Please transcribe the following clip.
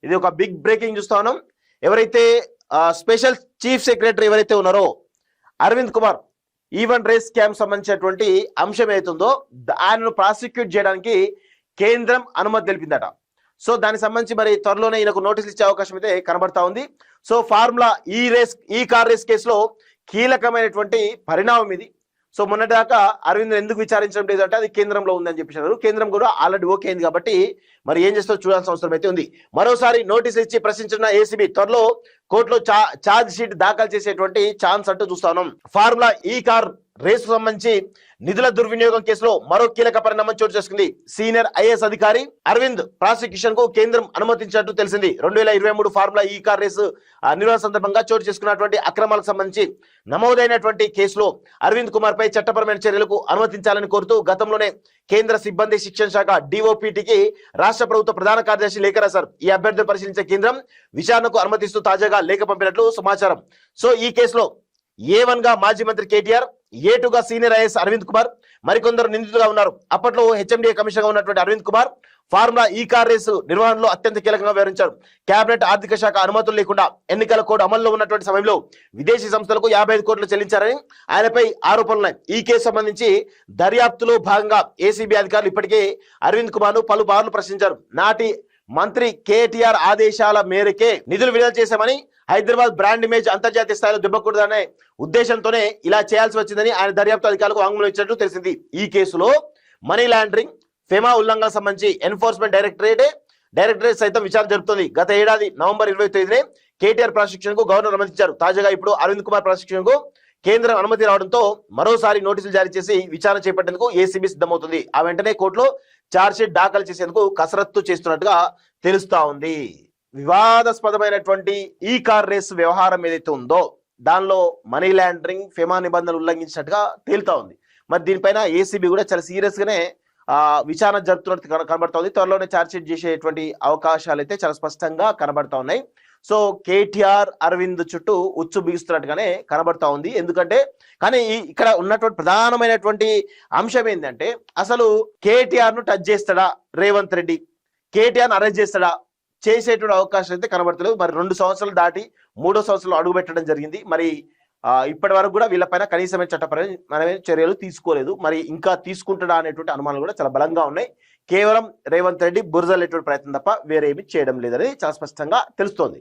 ఇది ఒక big breaking చూస్తా ఉన్నాం. ఎవరైతే స్పెషల్ చీఫ్ సెక్రటరీ ఎవరైతే ఉన్నారో Arvind Kumar event race scam సంబంధించినటువంటి అంశం ఏతుందో ఆయనను ప్రాసిక్యూట్ చేయడానికి కేంద్రం అనుమతి తెలిపిందట. సో దానికి సంబంధించి మరి త్వరలోనే ఈయనకు నోటీసులు ఇచ్చే అవకాశం అయితే కనబడతా ఉంది. సో ఫార్ములా ఈ కార్ రేస్ కేసులో కీలకమైనటువంటి పరిణామం ఇది. సో మొన్నటిదాకా అరవింద్ ఎందుకు విచారించడం లేదు అంటే అది కేంద్రంలో ఉందని చెప్పేసారు. కేంద్రం కూడా ఆల్రెడీ ఓకే అయింది కాబట్టి మరి ఏం చేస్తో చూడాల్సిన అవసరం అయితే ఉంది. మరోసారి నోటీసులు ఇచ్చి ప్రశ్నించిన ఏసీబీ త్వరలో కోర్టులో ఛార్జ్ షీట్ దాఖలు చేసేటువంటి ఛాన్స్ అంటూ చూస్తా ఉన్నాం. ఫార్ములా ఈ కార్ రేసు సంబంధించి నిధుల దుర్వినియోగం కేసులో మరో కీలక పరిణామం చోటు చేసుకుంది. సీనియర్ ఐఏఎస్ అధికారి అరవింద్ ప్రాసిక్యూషన్ కు కేంద్రం అనుమతించినట్టు తెలిసింది. 2023 ఫార్ములా ఈ కార్ రేసు నిర్వహణ సందర్భంగా చోటు చేసుకున్నటువంటి అక్రమాలకు సంబంధించి నమోదైనటువంటి కేసులో అరవింద్ కుమార్ పై చట్టపరమైన చర్యలకు అనుమతించాలని కోరుతూ గతంలోనే కేంద్ర సిబ్బంది శిక్షణ శాఖ డిఓపిటికి రాష్ట్ర ప్రభుత్వ ప్రధాన కార్యదర్శి లేఖ రాశారు. ఈ అభ్యర్థులు పరిశీలించే కేంద్రం విచారణకు అనుమతిస్తూ తాజాగా లేఖ పంపినట్లు సమాచారం. సో ఈ కేసులో A1 గా మాజీ మంత్రి కేటీఆర్, A2 గా సీనియర్ ఐఏఎస్ అరవింద్ కుమార్, మరికొందరు నిందితులుగా ఉన్నారు. అప్పట్లో హెచ్ఎండిఏ కమిషనర్ గా ఉన్నటువంటి అరవింద్ కుమార్ ఫార్ములా ఈ కార్ రేసు నిర్వహణలో అత్యంత కీలకంగా వ్యవహరించారు. కేబినెట్ ఆర్థిక శాఖ అనుమతులు లేకుండా ఎన్నికల కోడ్ అమల్లో ఉన్నటువంటి సమయంలో విదేశీ సంస్థలకు 55 కోట్లు చెల్లించారని ఆయనపై ఆరోపణలున్నాయి. ఈ కేసు సంబంధించి దర్యాప్తులో భాగంగా ఏసీబీ అధికారులు ఇప్పటికే అరవింద్ కుమార్ ను పలుమార్లు ప్రశ్నించారు. నాటి మంత్రి కేటీఆర్ ఆదేశాల మేరకే నిధులు విడుదల చేశామని, హైదరాబాద్ బ్రాండ్ ఇమేజ్ అంతర్జాతీయ స్థాయిలో దెబ్బకూడదనే ఉద్దేశంతోనే ఇలా చేయాల్సి వచ్చిందని ఆయన దర్యాప్తు అధికారులకు వాంగ్మూలం ఇచ్చినట్టు తెలిసింది. ఈ కేసులో మనీ లాండరింగ్, ఫెమా ఉల్లంఘన సంబంధించి ఎన్ఫోర్స్మెంట్ డైరెక్టరేట్ సైతం విచారణ జరుపుతుంది. గత ఏడాది నవంబర్ 29నే కేటీఆర్ ప్రాసిక్యూషన్ కు గవర్నర్ అనుమతించారు. తాజాగా ఇప్పుడు అరవింద్ కుమార్ ప్రాసిక్యూషన్ కు కేంద్రం అనుమతి రావడంతో మరోసారి నోటీసులు జారీ చేసి విచారణ చేపట్టేందుకు ఏసీబీ సిద్ధమవుతుంది. ఆ వెంటనే కోర్టులో ఛార్జ్షీట్ దాఖలు చేసేందుకు కసరత్తు చేస్తున్నట్టుగా తెలుస్తా ఉంది. వివాదాస్పదమైనటువంటి ఈ కార్ రేస్ వ్యవహారం ఏదైతే ఉందో దానిలో మనీ లాండరింగ్, ఫెమా నిబంధనలు ఉల్లంఘించినట్టుగా తేలుతా ఉంది. మరి దీనిపైన ఏసీబీ కూడా చాలా సీరియస్ గానే విచారణ జరుపుతున్నట్టు కనబడతా ఉంది. త్వరలోనే ఛార్జ్షీట్ చేసేటువంటి అవకాశాలు అయితే చాలా స్పష్టంగా కనబడతా ఉన్నాయి. సో కేటీఆర్ అరవింద్ చుట్టూ ఉచ్చు బిగుస్తున్నట్టుగానే కనబడతా ఉంది. ఎందుకంటే కానీ ఇక్కడ ఉన్నటువంటి ప్రధానమైనటువంటి అంశం ఏంటంటే అసలు కేటీఆర్ ను టచ్ చేస్తాడా రేవంత్ రెడ్డి, కేటీఆర్ ను అరెస్ట్ చేస్తాడా, చేసేటువంటి అవకాశం అయితే కనబడతలేదు. మరి 2 సంవత్సరాలు దాటి 3వ సంవత్సరంలో అడుగు పెట్టడం జరిగింది. మరి ఇప్పటి వరకు కూడా వీళ్ళపైన కనీసమైన చట్టపరమైన చర్యలు తీసుకోలేదు. మరి ఇంకా తీసుకుంటాడా అనేటువంటి అనుమానాలు కూడా చాలా బలంగా ఉన్నాయి. కేవలం రేవంత్ రెడ్డి బురదలేటువంటి ప్రయత్నం తప్ప వేరేమి చేయడం లేదని చాలా స్పష్టంగా తెలుస్తోంది.